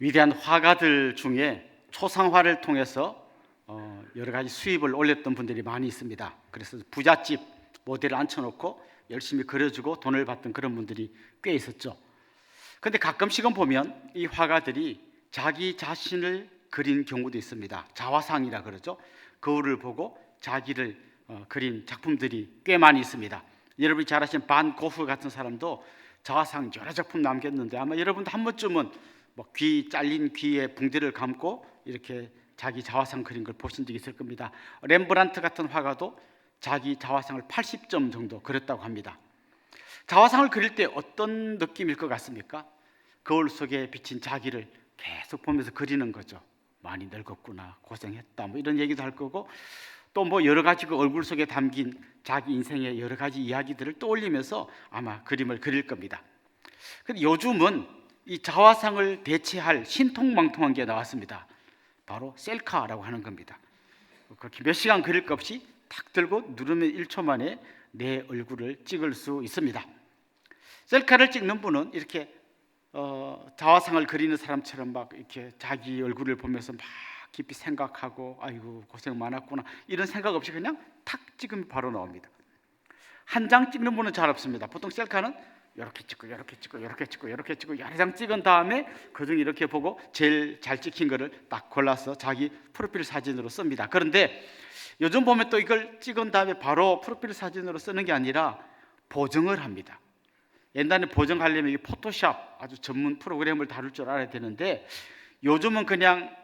위대한 화가들 중에 초상화를 통해서 여러 가지 수입을 올렸던 분들이 많이 있습니다. 그래서 부잣집 모델을 앉혀놓고 열심히 그려주고 돈을 받던 그런 분들이 꽤 있었죠. 그런데 가끔씩은 보면 이 화가들이 자기 자신을 그린 경우도 있습니다. 자화상이라 그러죠. 거울을 보고 자기를 그린 작품들이 꽤 많이 있습니다. 여러분이 잘 아시는 반 고흐 같은 사람도 자화상 여러 작품 남겼는데 아마 여러분도 한 번쯤은 귀 잘린 귀에 붕대를 감고 이렇게 자기 자화상 그린 걸 보신 적이 있을 겁니다. 렘브란트 같은 화가도 자기 자화상을 80점 정도 그렸다고 합니다. 자화상을 그릴 때 어떤 느낌일 것 같습니까? 거울 속에 비친 자기를 계속 보면서 그리는 거죠. 많이 늙었구나, 고생했다, 이런 얘기도 할 거고, 또 여러 가지 그 얼굴 속에 담긴 자기 인생의 여러 가지 이야기들을 떠올리면서 아마 그림을 그릴 겁니다. 근데 요즘은 이 자화상을 대체할 신통망통한 게 나왔습니다. 바로 셀카라고 하는 겁니다. 그렇게 몇 시간 그릴 것 없이 탁 들고 누르면 1초 만에 내 얼굴을 찍을 수 있습니다. 셀카를 찍는 분은 이렇게 자화상을 그리는 사람처럼 이렇게 자기 얼굴을 보면서 깊이 생각하고 아이고 고생 많았구나 이런 생각 없이 그냥 탁 찍으면 바로 나옵니다. 한 장 찍는 분은 잘 없습니다. 보통 셀카는 이렇게 찍고 이렇게 찍고 이렇게 찍고 이렇게 찍고 여러 장 찍은 다음에 그중 이렇게 보고 제일 잘 찍힌 거를 딱 골라서 자기 프로필 사진으로 씁니다. 그런데 요즘 보면 또 이걸 찍은 다음에 바로 프로필 사진으로 쓰는 게 아니라 보정을 합니다. 옛날에 보정하려면 이 포토샵 아주 전문 프로그램을 다룰 줄 알아야 되는데 요즘은 그냥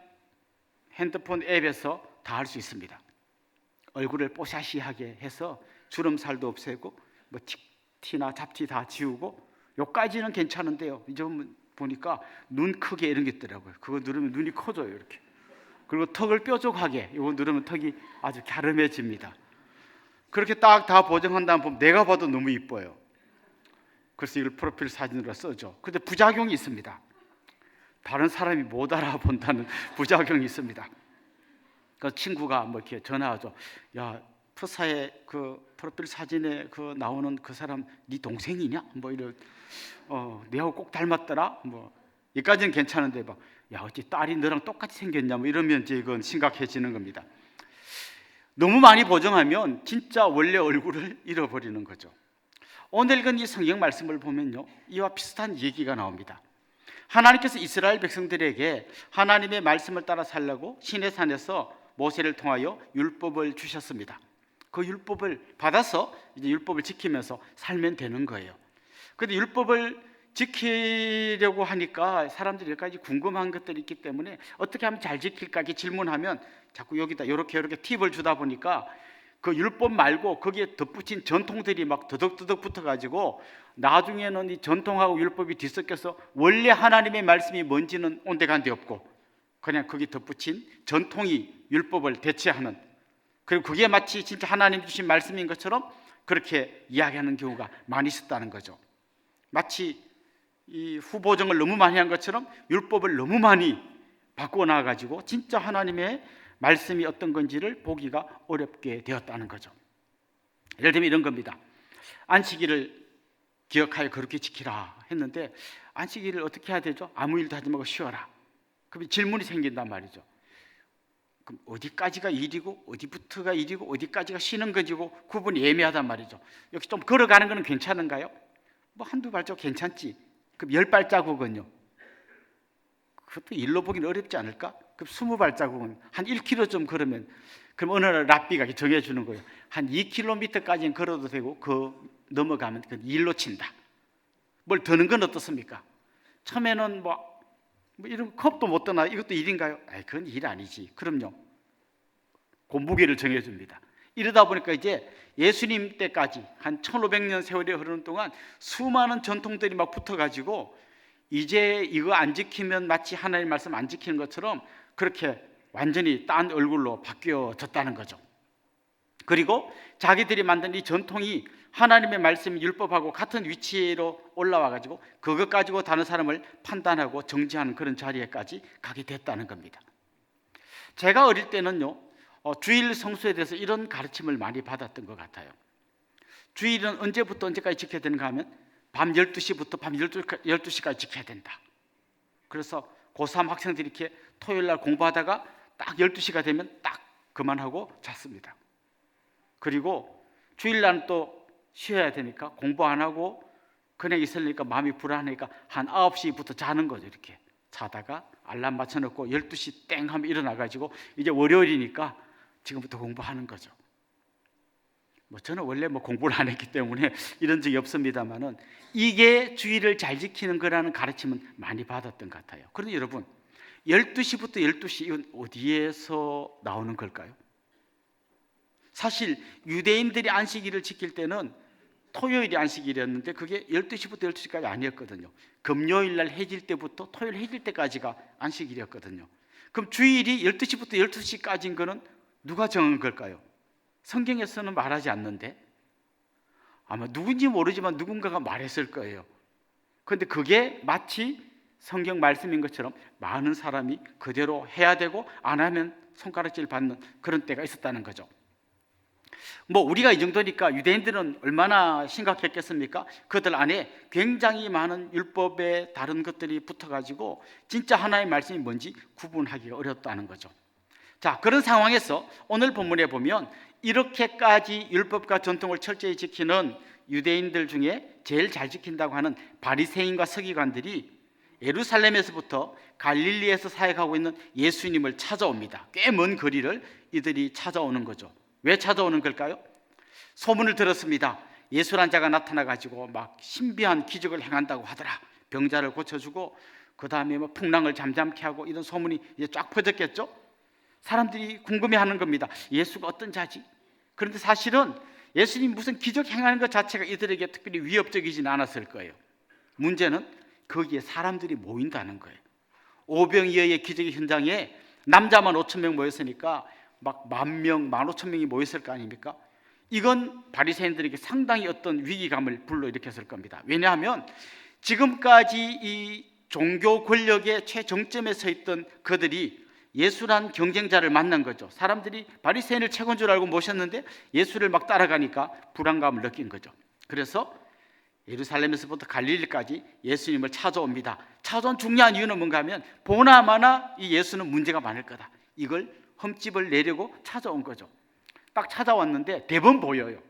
핸드폰 앱에서 다 할 수 있습니다. 얼굴을 뽀샤시하게 해서 주름살도 없애고 티나 잡티 다 지우고 요까지는 괜찮은데요. 이제 보니까 눈 크게 이런 게 있더라고요. 그거 누르면 눈이 커져요 이렇게. 그리고 턱을 뾰족하게 이거 누르면 턱이 아주 갸름해집니다. 그렇게 딱 다 보정한 다음 보면 내가 봐도 너무 이뻐요. 그래서 이걸 프로필 사진으로 써죠. 근데 부작용이 있습니다. 다른 사람이 못 알아본다는 부작용이 있습니다. 그 친구가 이렇게 전화하죠. 야, 프사의 그 프로필 사진에 그 나오는 그 사람 네 동생이냐? 이런 네하고 꼭 닮았더라. 여기까지는 괜찮은데 야, 어찌 딸이 너랑 똑같이 생겼냐? 이러면 이제 이건 심각해지는 겁니다. 너무 많이 보정하면 진짜 원래 얼굴을 잃어버리는 거죠. 오늘 읽은 이 성경 말씀을 보면요, 이와 비슷한 얘기가 나옵니다. 하나님께서 이스라엘 백성들에게 하나님의 말씀을 따라 살려고 시내산에서 모세를 통하여 율법을 주셨습니다. 그 율법을 받아서 이제 율법을 지키면서 살면 되는 거예요. 그런데 율법을 지키려고 하니까 사람들이 몇 가지 궁금한 것들이 있기 때문에 어떻게 하면 잘 지킬까 이렇게 질문하면 자꾸 여기다 이렇게 팁을 주다 보니까 그 율법 말고 거기에 덧붙인 전통들이 더덕더덕 붙어가지고 나중에는 이 전통하고 율법이 뒤섞여서 원래 하나님의 말씀이 뭔지는 온데간데 없고 그냥 거기 덧붙인 전통이 율법을 대체하는, 그리고 그게 마치 진짜 하나님 주신 말씀인 것처럼 그렇게 이야기하는 경우가 많이 있었다는 거죠. 마치 이 후보정을 너무 많이 한 것처럼 율법을 너무 많이 바꾸어 나와가지고 진짜 하나님의 말씀이 어떤 건지를 보기가 어렵게 되었다는 거죠. 예를 들면 이런 겁니다. 안식일을 기억하여 그렇게 지키라 했는데 안식일을 어떻게 해야 되죠? 아무 일도 하지 말고 쉬어라. 그럼 질문이 생긴단 말이죠. 그럼 어디까지가 일이고 어디부터가 일이고 어디까지가 쉬는 거지고 구분이 애매하단 말이죠. 여기 좀 걸어가는 거는 괜찮은가요? 한두 발자국 괜찮지. 그럼 10발자국은요? 그것도 일로 보기는 어렵지 않을까? 그럼 20발자국은 한 1km 좀 걸으면, 그럼 어느 날 랍비가 정해주는 거예요. 한 2km까지는 걸어도 되고 그 넘어가면 그 일로 친다. 뭘 드는 건 어떻습니까? 처음에는 이런 컵도 못 드나 이것도 일인가요? 그건 일 아니지. 그럼요. 그 무게를 정해줍니다. 이러다 보니까 이제 예수님 때까지 한 1500년 세월이 흐르는 동안 수많은 전통들이 붙어가지고 이제 이거 안 지키면 마치 하나님의 말씀 안 지키는 것처럼 그렇게 완전히 딴 얼굴로 바뀌어졌다는 거죠. 그리고 자기들이 만든 이 전통이 하나님의 말씀 율법하고 같은 위치로 올라와가지고 그것 가지고 다른 사람을 판단하고 정지하는 그런 자리에까지 가게 됐다는 겁니다. 제가 어릴 때는요, 주일 성수에 대해서 이런 가르침을 많이 받았던 것 같아요. 주일은 언제부터 언제까지 지켜야 되는가 하면 밤 12시부터 밤 12시까지 지켜야 된다. 그래서 고3 학생들이 이렇게 토요일 날 공부하다가 딱 12시가 되면 딱 그만하고 잤습니다. 그리고 주일날은 또 쉬어야 되니까 공부 안 하고 그냥 있으니까 마음이 불안하니까 한 9시부터 자는 거죠. 이렇게 자다가 알람 맞춰놓고 12시 땡 하면 일어나가지고 이제 월요일이니까 지금부터 공부하는 거죠. 저는 원래 공부를 안 했기 때문에 이런 적이 없습니다만은 이게 주의를 잘 지키는 거라는 가르침은 많이 받았던 것 같아요. 그런데 여러분, 12시부터 12시 이건 어디에서 나오는 걸까요? 사실 유대인들이 안식일을 지킬 때는 토요일이 안식일이었는데 그게 12시부터 12시까지 아니었거든요. 금요일 날 해질 때부터 토요일 해질 때까지가 안식일이었거든요. 그럼 주일이 12시부터 12시까지인 거는 누가 정한 걸까요? 성경에서는 말하지 않는데 아마 누군지 모르지만 누군가가 말했을 거예요. 그런데 그게 마치 성경 말씀인 것처럼 많은 사람이 그대로 해야 되고 안 하면 손가락질 받는 그런 때가 있었다는 거죠. 우리가 이 정도니까 유대인들은 얼마나 심각했겠습니까? 그들 안에 굉장히 많은 율법의 다른 것들이 붙어가지고 진짜 하나의 말씀이 뭔지 구분하기가 어렵다는 거죠. 자, 그런 상황에서 오늘 본문에 보면 이렇게까지 율법과 전통을 철저히 지키는 유대인들 중에 제일 잘 지킨다고 하는 바리새인과 서기관들이 예루살렘에서부터 갈릴리에서 사역하고 있는 예수님을 찾아옵니다. 꽤 먼 거리를 이들이 찾아오는 거죠. 왜 찾아오는 걸까요? 소문을 들었습니다. 예수란 자가 나타나가지고 막 신비한 기적을 행한다고 하더라. 병자를 고쳐주고 그 다음에 풍랑을 잠잠케 하고 이런 소문이 이제 쫙 퍼졌겠죠. 사람들이 궁금해하는 겁니다. 예수가 어떤 자지? 그런데 사실은 예수님 무슨 기적 행하는 것 자체가 이들에게 특별히 위협적이지는 않았을 거예요. 문제는 거기에 사람들이 모인다는 거예요. 오병이어의 기적의 현장에 남자만 5천 명 모였으니까 막 10,000명, 15,000명이 모였을 거 아닙니까? 이건 바리새인들에게 상당히 어떤 위기감을 불러일으켰을 겁니다. 왜냐하면 지금까지 이 종교 권력의 최정점에 서 있던 그들이 예수란 경쟁자를 만난 거죠. 사람들이 바리새인을 최고인 줄 알고 모셨는데 예수를 막 따라가니까 불안감을 느낀 거죠. 그래서 예루살렘에서부터 갈릴리까지 예수님을 찾아옵니다. 찾아온 중요한 이유는 뭔가 하면 보나마나 이 예수는 문제가 많을 거다. 이걸 흠집을 내려고 찾아온 거죠. 딱 찾아왔는데 대번 보여요.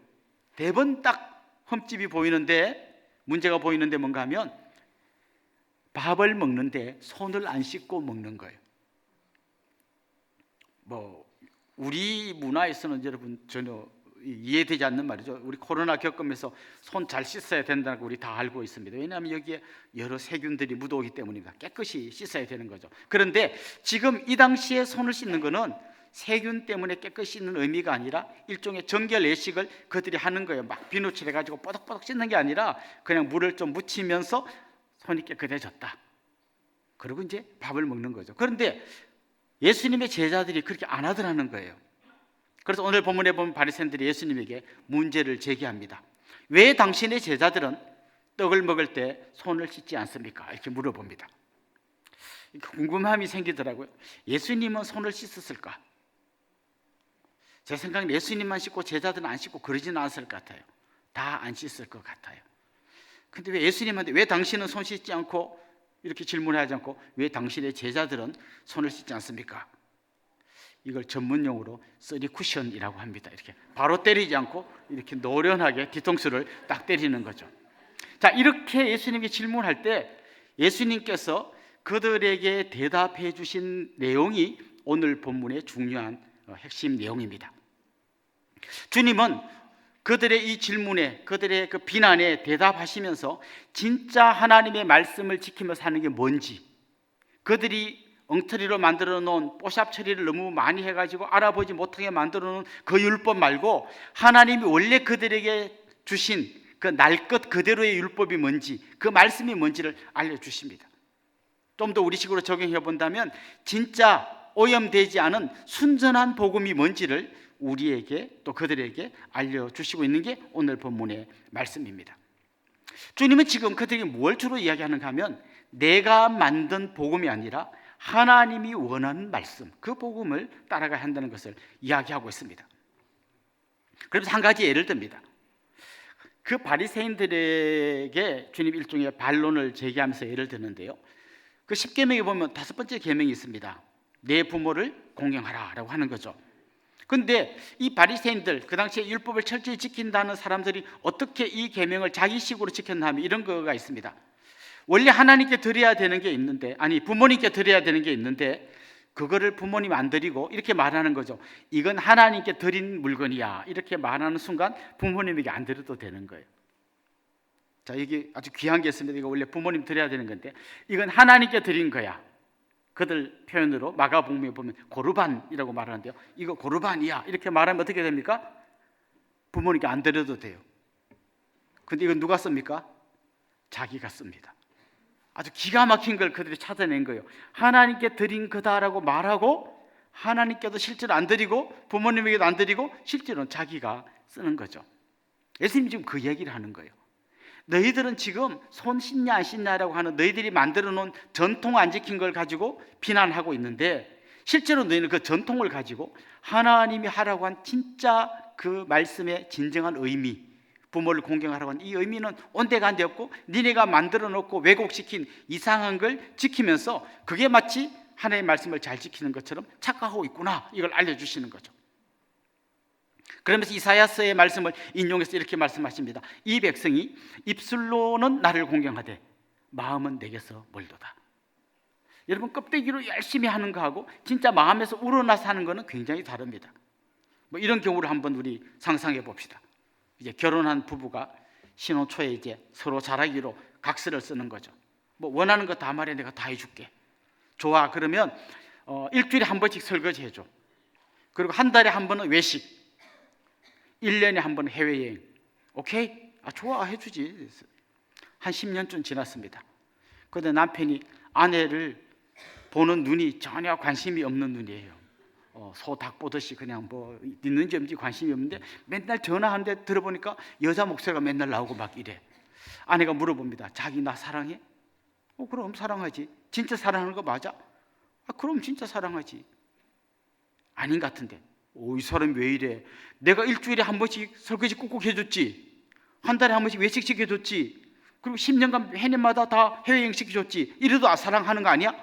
대번 딱 흠집이 보이는데 문제가 보이는데 뭔가 하면 밥을 먹는데 손을 안 씻고 먹는 거예요. 우리 문화에서는 여러분 전혀 이해되지 않는 말이죠. 우리 코로나 겪으면서 손 잘 씻어야 된다고 우리 다 알고 있습니다. 왜냐하면 여기에 여러 세균들이 묻어오기 때문입니다. 깨끗이 씻어야 되는 거죠. 그런데 지금 이 당시에 손을 씻는 거는 세균 때문에 깨끗이 씻는 의미가 아니라 일종의 정결 예식을 그들이 하는 거예요. 막 비누칠 해가지고 뽀득뽀득 씻는 게 아니라 그냥 물을 좀 묻히면서 손이 깨끗해졌다. 그리고 이제 밥을 먹는 거죠. 그런데 예수님의 제자들이 그렇게 안 하더라는 거예요. 그래서 오늘 본문에 보면 바리새인들이 예수님에게 문제를 제기합니다. 왜 당신의 제자들은 떡을 먹을 때 손을 씻지 않습니까? 이렇게 물어봅니다. 궁금함이 생기더라고요. 예수님은 손을 씻었을까? 제 생각엔 예수님만 씻고 제자들은 안 씻고 그러지는 않았을 것 같아요. 다 안 씻을 것 같아요. 근데 왜 예수님한테 왜 당신은 손 씻지 않고 이렇게 질문하지 않고 왜 당신의 제자들은 손을 씻지 않습니까? 이걸 전문용어로 쓰리 쿠션이라고 합니다. 이렇게 바로 때리지 않고 이렇게 노련하게 뒤통수를 딱 때리는 거죠. 자, 이렇게 예수님께 질문할 때 예수님께서 그들에게 대답해 주신 내용이 오늘 본문의 중요한 핵심 내용입니다. 주님은 그들의 이 질문에, 그들의 그 비난에 대답하시면서 진짜 하나님의 말씀을 지키며 사는 게 뭔지, 그들이 엉터리로 만들어 놓은 뽀샵 처리를 너무 많이 해가지고 알아보지 못하게 만들어 놓은 그 율법 말고 하나님이 원래 그들에게 주신 그 날 것 그대로의 율법이 뭔지, 그 말씀이 뭔지를 알려주십니다. 좀 더 우리식으로 적용해 본다면 진짜 오염되지 않은 순전한 복음이 뭔지를 우리에게 또 그들에게 알려주시고 있는 게 오늘 본문의 말씀입니다. 주님은 지금 그들에게 뭘 주로 이야기하는가 하면 내가 만든 복음이 아니라 하나님이 원하는 말씀, 그 복음을 따라가야 한다는 것을 이야기하고 있습니다. 그래서 한 가지 예를 듭니다. 그 바리새인들에게 주님 일종의 반론을 제기하면서 예를 드는데요. 그 10계명에 보면 5번째 계명이 있습니다. 내 부모를 공경하라라고 하는 거죠. 근데 이 바리새인들, 그 당시에 율법을 철저히 지킨다는 사람들이 어떻게 이 계명을 자기식으로 지켰나 하면 이런 거가 있습니다. 원래 하나님께 드려야 되는 게 있는데, 아니 부모님께 드려야 되는 게 있는데 그거를 부모님 안 드리고 이렇게 말하는 거죠. 이건 하나님께 드린 물건이야, 이렇게 말하는 순간 부모님에게 안 드려도 되는 거예요. 자, 이게 아주 귀한 게 있습니다. 이거 원래 부모님 드려야 되는 건데 이건 하나님께 드린 거야. 그들 표현으로 마가복음에 보면 고르반이라고 말하는데요, 이거 고르반이야 이렇게 말하면 어떻게 됩니까? 부모님께 안 드려도 돼요. 근데 이건 누가 씁니까? 자기가 씁니다. 아주 기가 막힌 걸 그들이 찾아낸 거예요. 하나님께 드린 거다라고 말하고 하나님께도 실제로 안 드리고 부모님에게도 안 드리고 실제로는 자기가 쓰는 거죠. 예수님이 지금 그 얘기를 하는 거예요. 너희들은 지금 손 씻냐 안 씻냐라고 하는 너희들이 만들어 놓은 전통 안 지킨 걸 가지고 비난하고 있는데, 실제로 너희는 그 전통을 가지고 하나님이 하라고 한 진짜 그 말씀의 진정한 의미, 부모를 공경하라고 한 이 의미는 온데간데 없고 니네가 만들어 놓고 왜곡시킨 이상한 걸 지키면서 그게 마치 하나님의 말씀을 잘 지키는 것처럼 착각하고 있구나, 이걸 알려주시는 거죠. 그러면서 이사야서의 말씀을 인용해서 이렇게 말씀하십니다. 이 백성이 입술로는 나를 공경하되 마음은 내게서 멀도다. 여러분, 껍데기로 열심히 하는 거하고 진짜 마음에서 우러나서 하는 거는 굉장히 다릅니다. 뭐 이런 경우를 한번 우리 상상해 봅시다. 이제 결혼한 부부가 신혼 초에 이제 서로 잘하기로 각서를 쓰는 거죠. 뭐 원하는 거 다 말해, 내가 다 해줄게. 좋아. 그러면 일주일에 한 번씩 설거지 해줘. 그리고 한 달에 한 번은 외식, 1년에 한 번은 해외여행. 오케이? 아, 좋아, 해주지. 한 10년쯤 지났습니다. 그런데 남편이 아내를 보는 눈이 전혀 관심이 없는 눈이에요. 소 닭 보듯이 그냥 뭐 있는지 없는지 관심이 없는데 맨날 전화하는데 들어보니까 여자 목소리가 맨날 나오고 막 이래. 아내가 물어봅니다. 자기 나 사랑해? 그럼 사랑하지. 진짜 사랑하는 거 맞아? 그럼 진짜 사랑하지. 아닌 것 같은데. 이 사람이 왜 이래? 내가 일주일에 한 번씩 설거지 꾹꾹 해줬지, 한 달에 한 번씩 외식 시켜줬지, 그리고 10년간 해년마다 다 해외여행 시켜줬지. 이래도 사랑하는 거 아니야?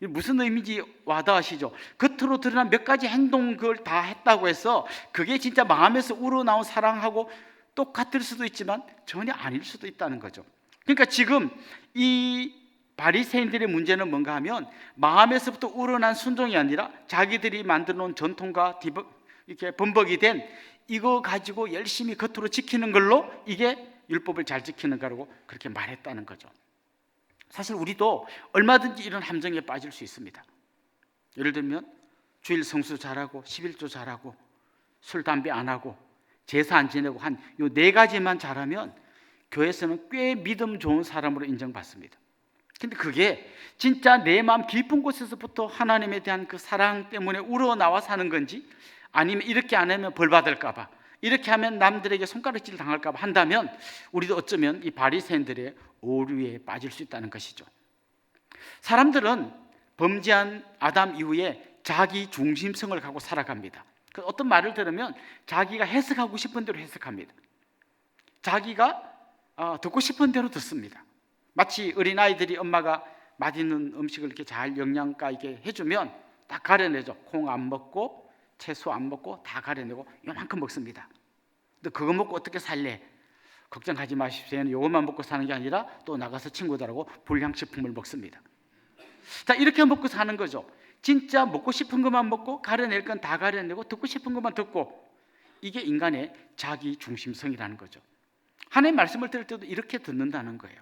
무슨 의미인지 와닿으시죠? 겉으로 드러난 몇 가지 행동, 그걸 다 했다고 해서 그게 진짜 마음에서 우러나온 사랑하고 똑같을 수도 있지만 전혀 아닐 수도 있다는 거죠. 그러니까 지금 이 바리새인들의 문제는 뭔가 하면 마음에서부터 우러난 순종이 아니라 자기들이 만들어 놓은 전통과 이렇게 범벅이 된 이거 가지고 열심히 겉으로 지키는 걸로 이게 율법을 잘 지키는 거라고 그렇게 말했다는 거죠. 사실 우리도 얼마든지 이런 함정에 빠질 수 있습니다. 예를 들면 주일 성수 잘하고 11조 잘하고 술 담배 안 하고 제사 안 지내고 한 요 4가지만 잘하면 교회에서는 꽤 믿음 좋은 사람으로 인정받습니다. 근데 그게 진짜 내 마음 깊은 곳에서부터 하나님에 대한 그 사랑 때문에 우러나와 사는 건지, 아니면 이렇게 안 하면 벌 받을까 봐, 이렇게 하면 남들에게 손가락질 당할까 봐 한다면 우리도 어쩌면 이 바리새인들의 오류에 빠질 수 있다는 것이죠. 사람들은 범죄한 아담 이후에 자기 중심성을 갖고 살아갑니다. 어떤 말을 들으면 자기가 해석하고 싶은 대로 해석합니다. 자기가 듣고 싶은 대로 듣습니다. 마치 어린아이들이 엄마가 맛있는 음식을 이렇게 잘 영양가 있게 해주면 딱 가려내죠. 콩 안 먹고 채소 안 먹고 다 가려내고 요만큼 먹습니다. 너 그거 먹고 어떻게 살래? 걱정하지 마십시오. 이것만 먹고 사는 게 아니라 또 나가서 친구들하고 불량식품을 먹습니다. 자, 이렇게 먹고 사는 거죠. 진짜 먹고 싶은 것만 먹고 가려낼 건 다 가려내고 듣고 싶은 것만 듣고, 이게 인간의 자기 중심성이라는 거죠. 하나님 말씀을 들을 때도 이렇게 듣는다는 거예요.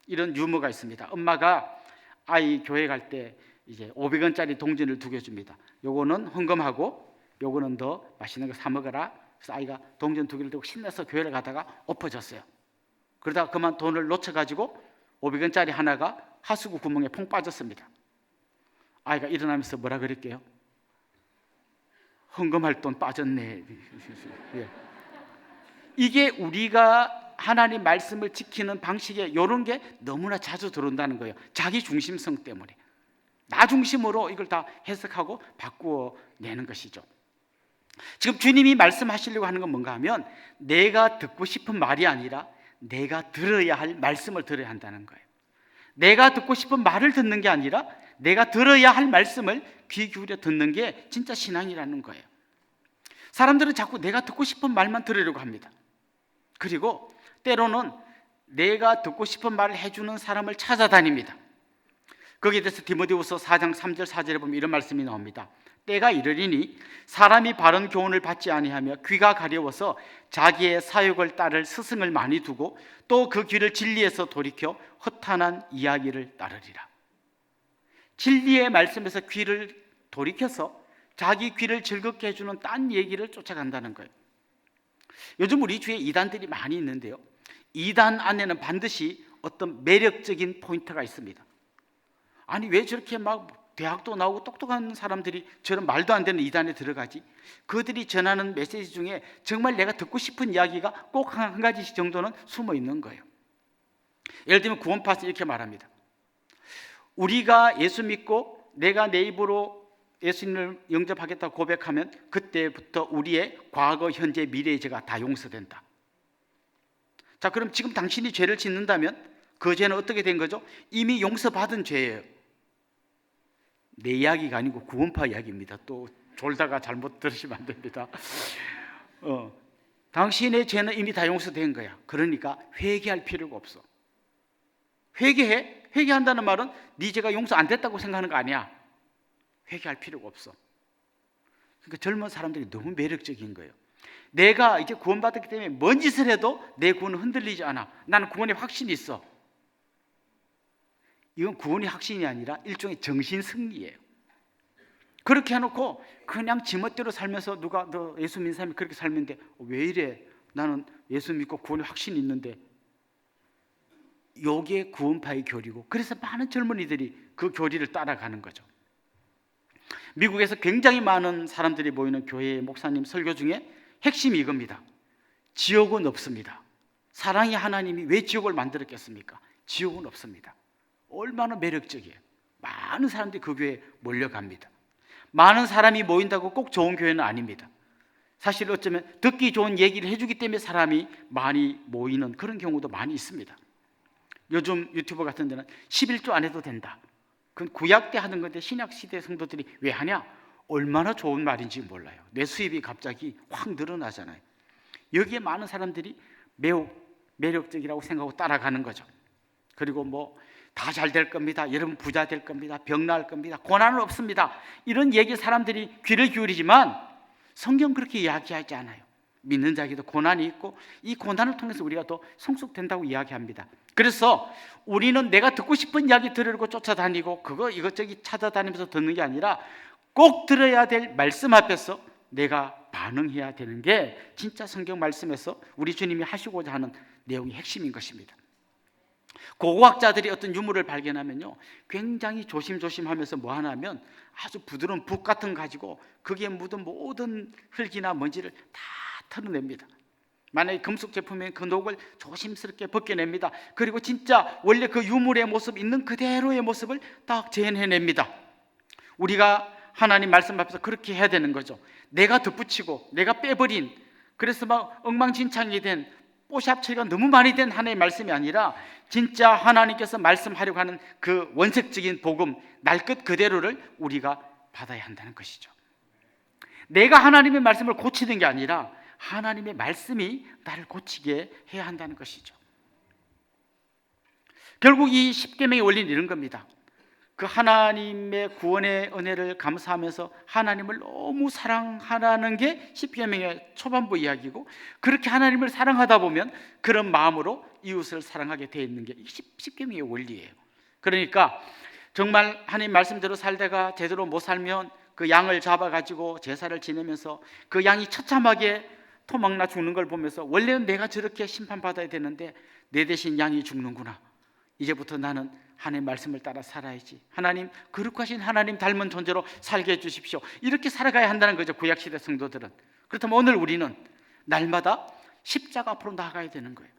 이런 유머가 있습니다. 엄마가 아이 교회 갈 때 이제 500원짜리 동전을 2개 줍니다. 요거는 헌금하고 요거는 더 맛있는 거 사 먹어라. 그래서 아이가 동전 2개를 들고 신나서 교회를 가다가 엎어졌어요. 그러다가 그만 돈을 놓쳐가지고 500원짜리 하나가 하수구 구멍에 퐁 빠졌습니다. 아이가 일어나면서 뭐라 그럴게요? 헌금할 돈 빠졌네. 예. 이게 우리가 하나님 말씀을 지키는 방식에 이런 게 너무나 자주 들어온다는 거예요. 자기 중심성 때문에 나 중심으로 이걸 다 해석하고 바꾸어 내는 것이죠. 지금 주님이 말씀하시려고 하는 건 뭔가 하면 내가 듣고 싶은 말이 아니라 내가 들어야 할 말씀을 들어야 한다는 거예요. 내가 듣고 싶은 말을 듣는 게 아니라 내가 들어야 할 말씀을 귀 기울여 듣는 게 진짜 신앙이라는 거예요. 사람들은 자꾸 내가 듣고 싶은 말만 들으려고 합니다. 그리고 때로는 내가 듣고 싶은 말을 해주는 사람을 찾아다닙니다. 거기에 대해서 디모데후서 4장 3절 4절에 보면 이런 말씀이 나옵니다. 때가 이르리니 사람이 바른 교훈을 받지 아니하며 귀가 가려워서 자기의 사욕을 따를 스승을 많이 두고 또 그 귀를 진리에서 돌이켜 허탄한 이야기를 따르리라. 진리의 말씀에서 귀를 돌이켜서 자기 귀를 즐겁게 해주는 딴 얘기를 쫓아간다는 거예요. 요즘 우리 주위에 이단들이 많이 있는데요, 이단 안에는 반드시 어떤 매력적인 포인트가 있습니다. 아니 왜 저렇게 막 대학도 나오고 똑똑한 사람들이 저런 말도 안 되는 이단에 들어가지? 그들이 전하는 메시지 중에 정말 내가 듣고 싶은 이야기가 꼭 한 가지 정도는 숨어 있는 거예요. 예를 들면 구원파서 이렇게 말합니다. 우리가 예수 믿고 내가 내 입으로 예수님을 영접하겠다고 고백하면 그때부터 우리의 과거, 현재, 미래의 죄가 다 용서된다. 자, 그럼 지금 당신이 죄를 짓는다면 그 죄는 어떻게 된 거죠? 이미 용서받은 죄예요. 내 이야기가 아니고 구원파 이야기입니다. 또 졸다가 잘못 들으시면 안 됩니다. 당신의 죄는 이미 다 용서된 거야. 그러니까 회개할 필요가 없어. 회개해? 회개한다는 말은 네 죄가 용서 안 됐다고 생각하는 거 아니야. 회개할 필요가 없어. 그러니까 젊은 사람들이 너무 매력적인 거예요. 내가 이제 구원받았기 때문에 뭔 짓을 해도 내 구원은 흔들리지 않아. 나는 구원에 확신이 있어. 이건 구원의 확신이 아니라 일종의 정신 승리예요. 그렇게 해놓고 그냥 지멋대로 살면서 누가 너 예수 믿는 사람이 그렇게 살면 돼. 왜 이래? 나는 예수 믿고 구원의 확신이 있는데. 요게 구원파의 교리고, 그래서 많은 젊은이들이 그 교리를 따라가는 거죠. 미국에서 굉장히 많은 사람들이 모이는 교회의 목사님 설교 중에 핵심이 이겁니다. 지옥은 없습니다. 사랑의 하나님이 왜 지옥을 만들었겠습니까? 지옥은 없습니다. 얼마나 매력적이에요. 많은 사람들이 그 교회에 몰려갑니다. 많은 사람이 모인다고 꼭 좋은 교회는 아닙니다. 사실 어쩌면 듣기 좋은 얘기를 해주기 때문에 사람이 많이 모이는 그런 경우도 많이 있습니다. 요즘 유튜브 같은 데는 11조 안 해도 된다. 그건 구약 때 하는 건데 신약 시대 성도들이 왜 하냐? 얼마나 좋은 말인지 몰라요. 내 수입이 갑자기 확 늘어나잖아요. 여기에 많은 사람들이 매우 매력적이라고 생각하고 따라가는 거죠. 그리고 뭐 다 잘 될 겁니다. 여러분 부자 될 겁니다. 병 나을 겁니다. 고난은 없습니다. 이런 얘기 사람들이 귀를 기울이지만 성경 그렇게 이야기하지 않아요. 믿는 자에게도 고난이 있고 이 고난을 통해서 우리가 더 성숙된다고 이야기합니다. 그래서 우리는 내가 듣고 싶은 이야기 들으려고 쫓아다니고 그거 이것저것 찾아다니면서 듣는 게 아니라 꼭 들어야 될 말씀 앞에서 내가 반응해야 되는 게 진짜 성경 말씀에서 우리 주님이 하시고자 하는 내용의 핵심인 것입니다. 고고학자들이 어떤 유물을 발견하면요, 굉장히 조심조심하면서 뭐 하냐면 아주 부드러운 붓 같은 거 가지고 거기에 묻은 모든 흙이나 먼지를 다 털어냅니다. 만약에 금속 제품이면 그 녹을 조심스럽게 벗겨냅니다. 그리고 진짜 원래 그 유물의 모습, 있는 그대로의 모습을 딱 재현해냅니다. 우리가 하나님 말씀 앞에서 그렇게 해야 되는 거죠. 내가 덧붙이고 내가 빼버린, 그래서 막 엉망진창이 된 뽀샵 처리가 너무 많이 된 하나님의 말씀이 아니라 진짜 하나님께서 말씀하려고 하는 그 원색적인 복음, 날 것 그대로를 우리가 받아야 한다는 것이죠. 내가 하나님의 말씀을 고치는 게 아니라 하나님의 말씀이 나를 고치게 해야 한다는 것이죠. 결국 이 십계명의 원리는 이런 겁니다. 그 하나님의 구원의 은혜를 감사하면서 하나님을 너무 사랑하라는 게 십계명의 초반부 이야기고, 그렇게 하나님을 사랑하다 보면 그런 마음으로 이웃을 사랑하게 되어 있는 게 십계명의 원리예요. 그러니까 정말 하나님 말씀대로 살다가 제대로 못 살면 그 양을 잡아가지고 제사를 지내면서 그 양이 처참하게 토막나 죽는 걸 보면서 원래는 내가 저렇게 심판받아야 되는데 내 대신 양이 죽는구나. 이제부터 나는 하나님 말씀을 따라 살아야지. 하나님, 거룩하신 하나님 닮은 존재로 살게 해주십시오. 이렇게 살아가야 한다는 거죠, 구약시대 성도들은. 그렇다면 오늘 우리는 날마다 십자가 앞으로 나아가야 되는 거예요.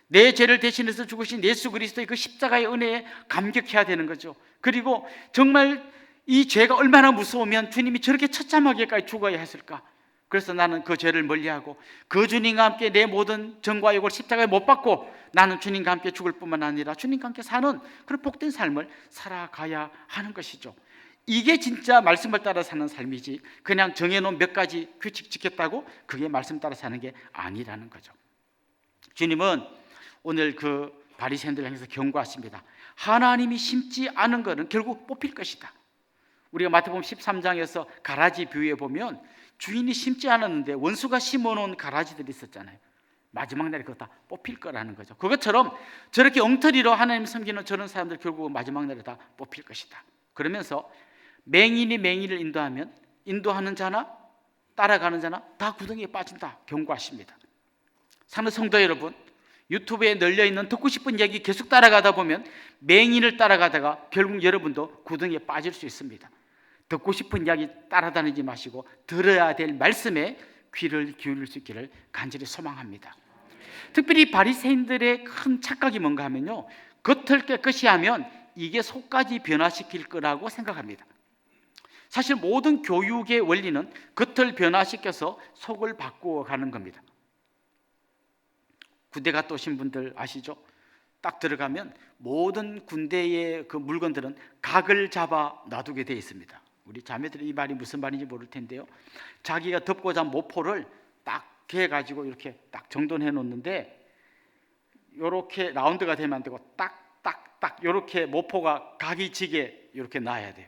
내 죄를 대신해서 죽으신 예수 그리스도의 그 십자가의 은혜에 감격해야 되는 거죠. 그리고 정말 이 죄가 얼마나 무서우면 주님이 저렇게 처참하게까지 죽어야 했을까. 그래서 나는 그 죄를 멀리하고 그 주님과 함께 내 모든 정과 욕을 십자가에 못 박고 나는 주님과 함께 죽을 뿐만 아니라 주님과 함께 사는 그런 복된 삶을 살아가야 하는 것이죠. 이게 진짜 말씀을 따라 사는 삶이지, 그냥 정해놓은 몇 가지 규칙 지켰다고 그게 말씀 따라 사는 게 아니라는 거죠. 주님은 오늘 그 바리새인들 향해서 경고하십니다. 하나님이 심지 않은 것은 결국 뽑힐 것이다. 우리가 마태복음 13장에서 가라지 비유에 보면 주인이 심지 않았는데 원수가 심어놓은 가라지들이 있었잖아요. 마지막 날에 그거 다 뽑힐 거라는 거죠. 그것처럼 저렇게 엉터리로 하나님 섬기는 저런 사람들 결국 마지막 날에 다 뽑힐 것이다. 그러면서 맹인이 맹인을 인도하면 인도하는 자나 따라가는 자나 다 구덩이에 빠진다 경고하십니다. 사는 성도 여러분, 유튜브에 널려있는 듣고 싶은 얘기 계속 따라가다 보면 맹인을 따라가다가 결국 여러분도 구덩이에 빠질 수 있습니다. 듣고 싶은 이야기 따라다니지 마시고 들어야 될 말씀에 귀를 기울일 수 있기를 간절히 소망합니다. 특별히 바리새인들의 큰 착각이 뭔가 하면요, 겉을 깨끗이 하면 이게 속까지 변화시킬 거라고 생각합니다. 사실 모든 교육의 원리는 겉을 변화시켜서 속을 바꾸어 가는 겁니다. 군대 갔다 오신 분들 아시죠? 딱 들어가면 모든 군대의 그 물건들은 각을 잡아 놔두게 되어 있습니다. 우리 자매들이 이 말이 무슨 말인지 모를 텐데요, 자기가 덮고 잔 모포를 딱 해가지고 이렇게 딱 정돈해 놓는데, 이렇게 라운드가 되면 안 되고 딱 이렇게 모포가 각이 지게 이렇게 놔야 돼요.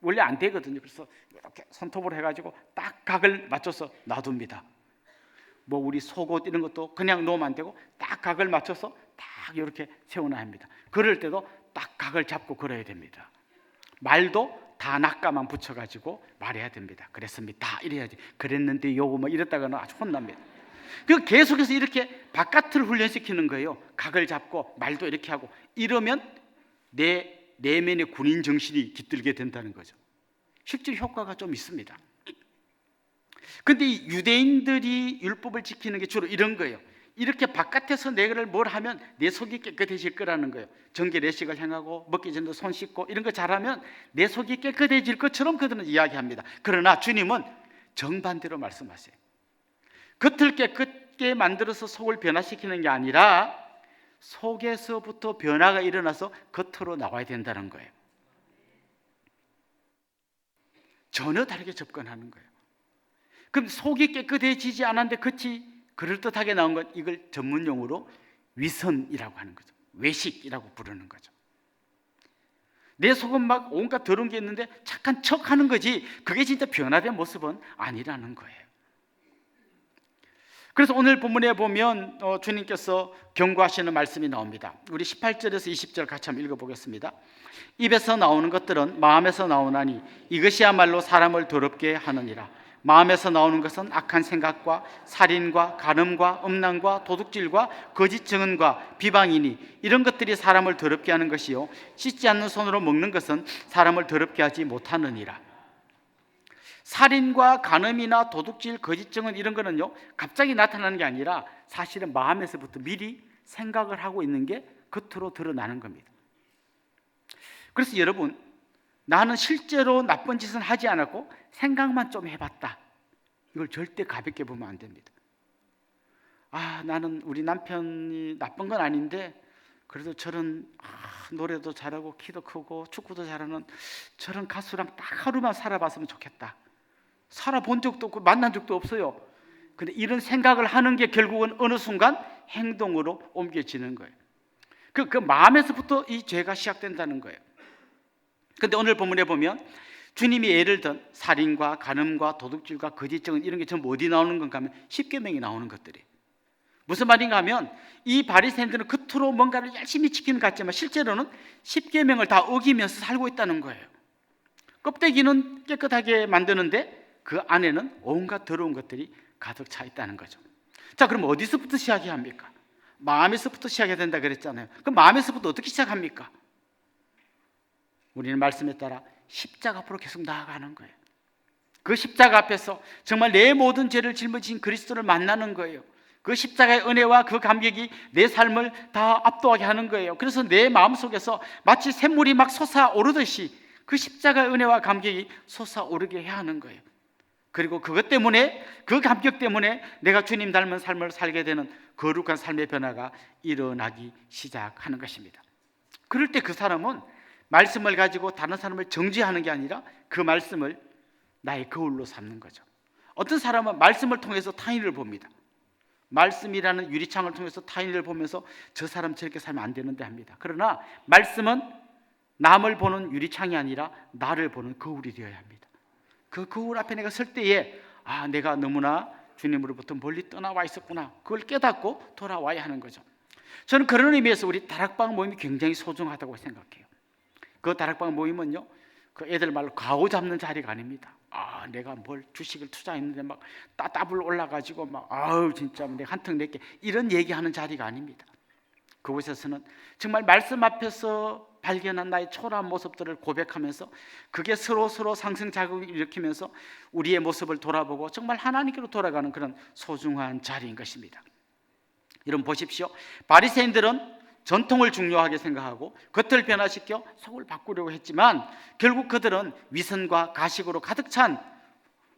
원래 안 되거든요. 그래서 이렇게 손톱으로 해가지고 딱 각을 맞춰서 놔둡니다. 뭐 우리 속옷 이런 것도 그냥 놓으면 안 되고 딱 각을 맞춰서 딱 이렇게 세워놔야 합니다. 그럴 때도 딱 각을 잡고 걸어야 됩니다. 말도 다 낙가만 붙여가지고 말해야 됩니다. 그랬습니다 이래야지, 그랬는데 요거 뭐 이랬다가는 아주 혼납니다. 그 계속해서 이렇게 바깥을 훈련시키는 거예요. 각을 잡고 말도 이렇게 하고 이러면 내 내면의 군인 정신이 깃들게 된다는 거죠. 실제 효과가 좀 있습니다. 근데 이 유대인들이 율법을 지키는 게 주로 이런 거예요. 이렇게 바깥에서 내가 뭘 하면 내 속이 깨끗해질 거라는 거예요. 정결 예식을 행하고 먹기 전에 손 씻고 이런 거 잘하면 내 속이 깨끗해질 것처럼 그들은 이야기합니다. 그러나 주님은 정반대로 말씀하세요. 겉을 깨끗게 만들어서 속을 변화시키는 게 아니라 속에서부터 변화가 일어나서 겉으로 나와야 된다는 거예요. 전혀 다르게 접근하는 거예요. 그럼 속이 깨끗해지지 않았는데 겉이 그럴듯하게 나온 건 이걸 전문용어로 위선이라고 하는 거죠. 외식이라고 부르는 거죠. 내 속은 막 온갖 더러운 게 있는데 착한 척 하는 거지 그게 진짜 변화된 모습은 아니라는 거예요. 그래서 오늘 본문에 보면 주님께서 경고하시는 말씀이 나옵니다. 우리 18절에서 20절 같이 한번 읽어보겠습니다. 입에서 나오는 것들은 마음에서 나오나니 이것이야말로 사람을 더럽게 하느니라. 마음에서 나오는 것은 악한 생각과 살인과 간음과 음란과 도둑질과 거짓 증언과 비방이니 이런 것들이 사람을 더럽게 하는 것이요 씻지 않는 손으로 먹는 것은 사람을 더럽게 하지 못하느니라. 살인과 간음이나 도둑질, 거짓 증언 이런 거는요 갑자기 나타나는 게 아니라 사실은 마음에서부터 미리 생각을 하고 있는 게 겉으로 드러나는 겁니다. 그래서 여러분, 나는 실제로 나쁜 짓은 하지 않았고 생각만 좀 해봤다, 이걸 절대 가볍게 보면 안 됩니다. 나는 우리 남편이 나쁜 건 아닌데 그래도 저런 노래도 잘하고 키도 크고 축구도 잘하는 저런 가수랑 딱 하루만 살아봤으면 좋겠다. 살아본 적도 없고 만난 적도 없어요. 근데 이런 생각을 하는 게 결국은 어느 순간 행동으로 옮겨지는 거예요. 그 마음에서부터 이 죄가 시작된다는 거예요. 근데 오늘 본문에 보면 주님이 예를 든 살인과 간음과 도둑질과 거짓 증언 이런 게 전부 어디 나오는 건가 하면 십계명이 나오는 것들이. 무슨 말인가 하면 이 바리새인들은 겉으로 뭔가를 열심히 지키는 것 같지만 실제로는 십계명을 다 어기면서 살고 있다는 거예요. 껍데기는 깨끗하게 만드는데 그 안에는 온갖 더러운 것들이 가득 차 있다는 거죠. 자, 그럼 어디서부터 시작해야 합니까? 마음에서부터 시작해야 된다 그랬잖아요. 그럼 마음에서부터 어떻게 시작합니까? 우리는 말씀에 따라 십자가 앞으로 계속 나아가는 거예요. 그 십자가 앞에서 정말 내 모든 죄를 짊어진 그리스도를 만나는 거예요. 그 십자가의 은혜와 그 감격이 내 삶을 다 압도하게 하는 거예요. 그래서 내 마음속에서 마치 샘물이 막 솟아오르듯이 그 십자가의 은혜와 감격이 솟아오르게 해야 하는 거예요. 그리고 그것 때문에, 그 감격 때문에 내가 주님 닮은 삶을 살게 되는 거룩한 삶의 변화가 일어나기 시작하는 것입니다. 그럴 때 그 사람은 말씀을 가지고 다른 사람을 정죄하는 게 아니라 그 말씀을 나의 거울로 삼는 거죠. 어떤 사람은 말씀을 통해서 타인을 봅니다. 말씀이라는 유리창을 통해서 타인을 보면서 저 사람 저렇게 살면 안 되는데 합니다. 그러나 말씀은 남을 보는 유리창이 아니라 나를 보는 거울이 되어야 합니다. 그 거울 앞에 내가 설 때에 내가 너무나 주님으로부터 멀리 떠나와 있었구나, 그걸 깨닫고 돌아와야 하는 거죠. 저는 그런 의미에서 우리 다락방 모임이 굉장히 소중하다고 생각해요. 그 다락방 모임은요, 그 애들 말로 가오 잡는 자리가 아닙니다. 내가 뭘 주식을 투자했는데 막 따따블 올라가지고 막 진짜 내가 한턱 낼게, 이런 얘기하는 자리가 아닙니다. 그곳에서는 정말 말씀 앞에서 발견한 나의 초라한 모습들을 고백하면서 그게 서로 상승 자극을 일으키면서 우리의 모습을 돌아보고 정말 하나님께로 돌아가는 그런 소중한 자리인 것입니다. 여러분 보십시오. 바리새인들은 전통을 중요하게 생각하고 겉을 변화시켜 속을 바꾸려고 했지만 결국 그들은 위선과 가식으로 가득 찬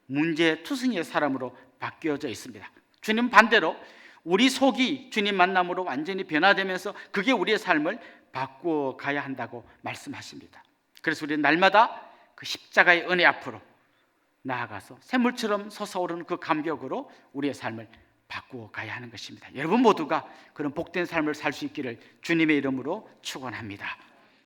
문제투성이의 사람으로 바뀌어져 있습니다. 주님 반대로 우리 속이 주님 만남으로 완전히 변화되면서 그게 우리의 삶을 바꾸어 가야 한다고 말씀하십니다. 그래서 우리는 날마다 그 십자가의 은혜 앞으로 나아가서 샘물처럼 솟아오르는 그 감격으로 우리의 삶을 바꾸어 가야 하는 것입니다. 여러분 모두가 그런 복된 삶을 살 수 있기를 주님의 이름으로 축원합니다.